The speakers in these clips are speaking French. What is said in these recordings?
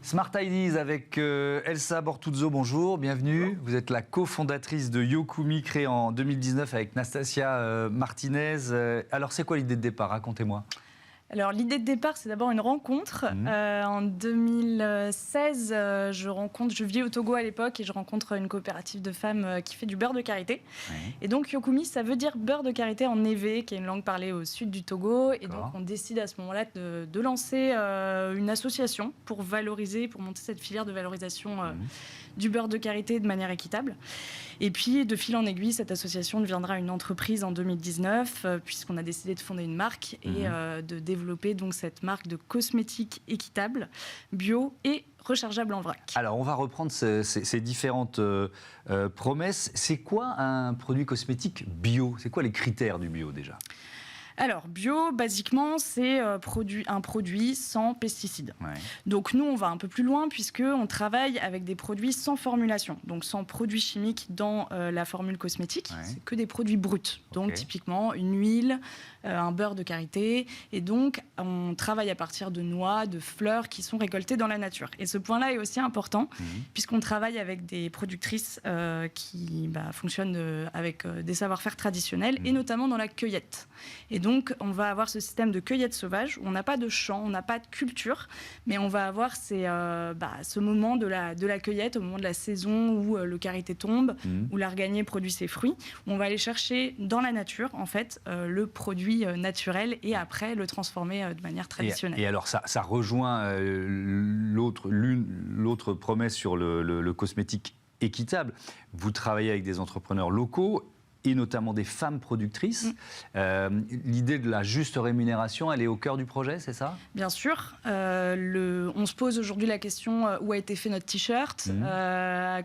Smart Ideas avec Elsa Bortuzzo, bonjour, bienvenue. Vous êtes la cofondatrice de Yokumi, créée en 2019 avec Nastasia Martinez. Alors, c'est quoi l'idée de départ? Racontez-moi. Alors, l'idée de départ, c'est d'abord une rencontre. En 2016, je vis au Togo à l'époque et je rencontre une coopérative de femmes qui fait du beurre de karité. Oui. Et donc, Yokumi, ça veut dire beurre de karité en évé, qui est une langue parlée au sud du Togo. Et donc, on décide à ce moment-là de lancer une association pour valoriser, pour monter cette filière de valorisation du beurre de karité de manière équitable. Et puis, de fil en aiguille, cette association deviendra une entreprise en 2019, puisqu'on a décidé de fonder une marque et de développer donc cette marque de cosmétiques équitables, bio et rechargeables en vrac. Alors, on va reprendre ces différentes promesses. C'est quoi un produit cosmétique bio? C'est quoi les critères du bio déjà? Alors, bio, basiquement, c'est un produit sans pesticides. Ouais. Donc, nous, on va un peu plus loin puisqu'on travaille avec des produits sans formulation, donc sans produits chimiques dans la formule cosmétique. Ouais. C'est que des produits bruts. Donc, typiquement, une huile, un beurre de karité. Et donc, on travaille à partir de noix, de fleurs qui sont récoltées dans la nature. Et ce point-là est aussi important puisqu'on travaille avec des productrices qui fonctionnent avec des savoir-faire traditionnels et notamment dans la cueillette. Et donc, on va avoir ce système de cueillette sauvage où on n'a pas de champ, on n'a pas de culture, mais on va avoir ce moment de la cueillette, au moment de la saison où le karité tombe, où l'arganier produit ses fruits, où on va aller chercher dans la nature, en fait, le produit naturel et après le transformer de manière traditionnelle. Et alors, ça rejoint l'autre promesse sur le cosmétique équitable. Vous travaillez avec des entrepreneurs locaux et notamment des femmes productrices. L'idée de la juste rémunération, elle est au cœur du projet, c'est ça? Bien sûr. On se pose aujourd'hui la question où a été fait notre t-shirt,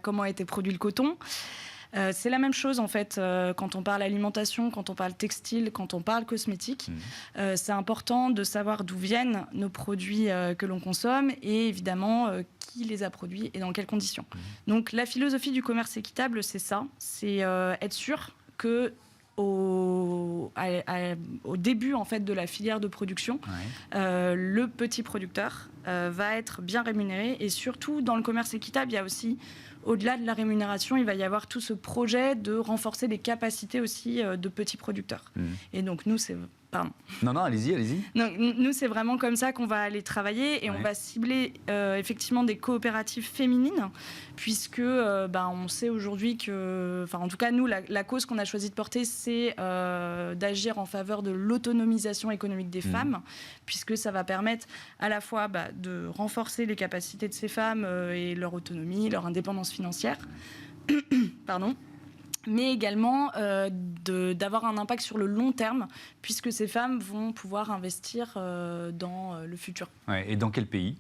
comment a été produit le coton. C'est la même chose en fait quand on parle alimentation, quand on parle textile, quand on parle cosmétique. C'est important de savoir d'où viennent nos produits que l'on consomme et évidemment qui les a produits et dans quelles conditions. Donc la philosophie du commerce équitable, c'est ça, c'est être sûr que au début en fait de la filière de production, le petit producteur va être bien rémunéré et surtout dans le commerce équitable, il y a aussi au-delà de la rémunération, il va y avoir tout ce projet de renforcer les capacités aussi de petits producteurs. Et donc nous, c'est... Pardon. Non, allez-y. Donc, nous, c'est vraiment comme ça qu'on va aller travailler et on va cibler effectivement des coopératives féminines puisque on sait aujourd'hui que, en tout cas, nous, la cause qu'on a choisi de porter, c'est d'agir en faveur de l'autonomisation économique des femmes puisque ça va permettre à la fois de renforcer les capacités de ces femmes et leur autonomie, leur indépendance financière. Pardon. Mais également d'avoir un impact sur le long terme, puisque ces femmes vont pouvoir investir dans le futur. Ouais, et dans quel pays?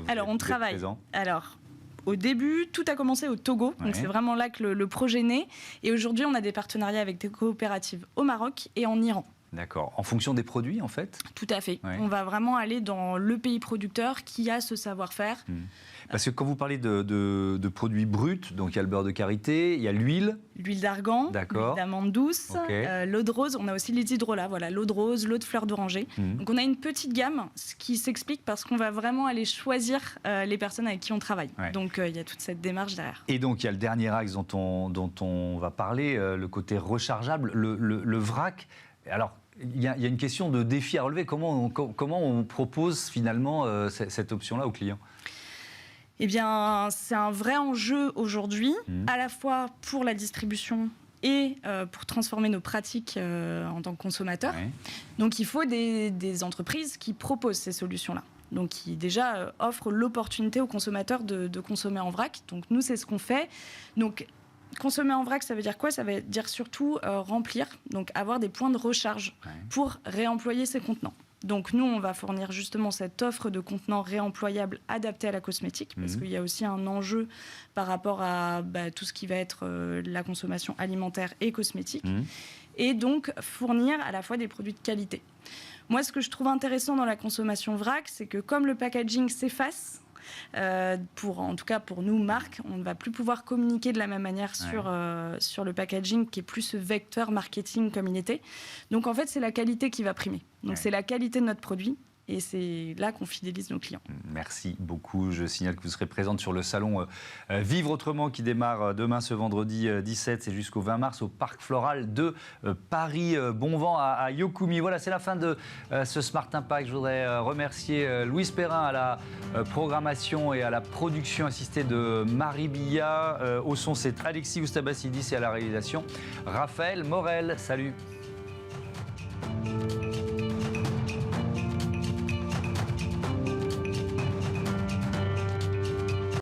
Alors, on travaille. Alors, au début, tout a commencé au Togo, donc c'est vraiment là que le projet naît. Et aujourd'hui, on a des partenariats avec des coopératives au Maroc et en Iran. D'accord. En fonction des produits, en fait? Tout à fait. Ouais. On va vraiment aller dans le pays producteur qui a ce savoir-faire. Parce que quand vous parlez de produits bruts, donc il y a le beurre de karité, il y a l'huile. L'huile d'argan, l'huile d'amande douce, l'eau de rose. On a aussi les hydrolats, voilà, l'eau de rose, l'eau de fleur d'oranger. Donc on a une petite gamme, ce qui s'explique parce qu'on va vraiment aller choisir les personnes avec qui on travaille. Ouais. Donc il y a toute cette démarche derrière. Et donc il y a le dernier axe dont on va parler, le côté rechargeable, le vrac. Alors, il y a une question de défi à relever. Comment on propose finalement cette option-là aux clients? Eh bien, c'est un vrai enjeu aujourd'hui, à la fois pour la distribution et pour transformer nos pratiques en tant que consommateurs. Ouais. Donc, il faut des entreprises qui proposent ces solutions-là. Donc, qui déjà offrent l'opportunité aux consommateurs de consommer en vrac. Donc, nous, c'est ce qu'on fait. Donc, consommer en vrac, ça veut dire quoi? Ça veut dire surtout remplir, donc avoir des points de recharge pour réemployer ces contenants. Donc nous, on va fournir justement cette offre de contenants réemployables adaptés à la cosmétique, parce qu'il y a aussi un enjeu par rapport à tout ce qui va être la consommation alimentaire et cosmétique, et donc fournir à la fois des produits de qualité. Moi, ce que je trouve intéressant dans la consommation vrac, c'est que comme le packaging s'efface, en tout cas pour nous, marques, on ne va plus pouvoir communiquer de la même manière sur le packaging qui est plus ce vecteur marketing comme il était. Donc en fait, c'est la qualité qui va primer. Donc c'est la qualité de notre produit Et c'est là qu'on fidélise nos clients. Merci beaucoup. Je signale que vous serez présente sur le salon Vivre Autrement qui démarre demain, ce vendredi 17, c'est jusqu'au 20 mars au Parc Floral de Paris. Bon vent à Yokumi. Voilà, c'est la fin de ce Smart Impact. Je voudrais remercier Louise Perrin à la programmation et à la production assistée de Marie Billat. Au son, c'est Alexis Oustabassidis et à la réalisation, Raphaël Morel. Salut.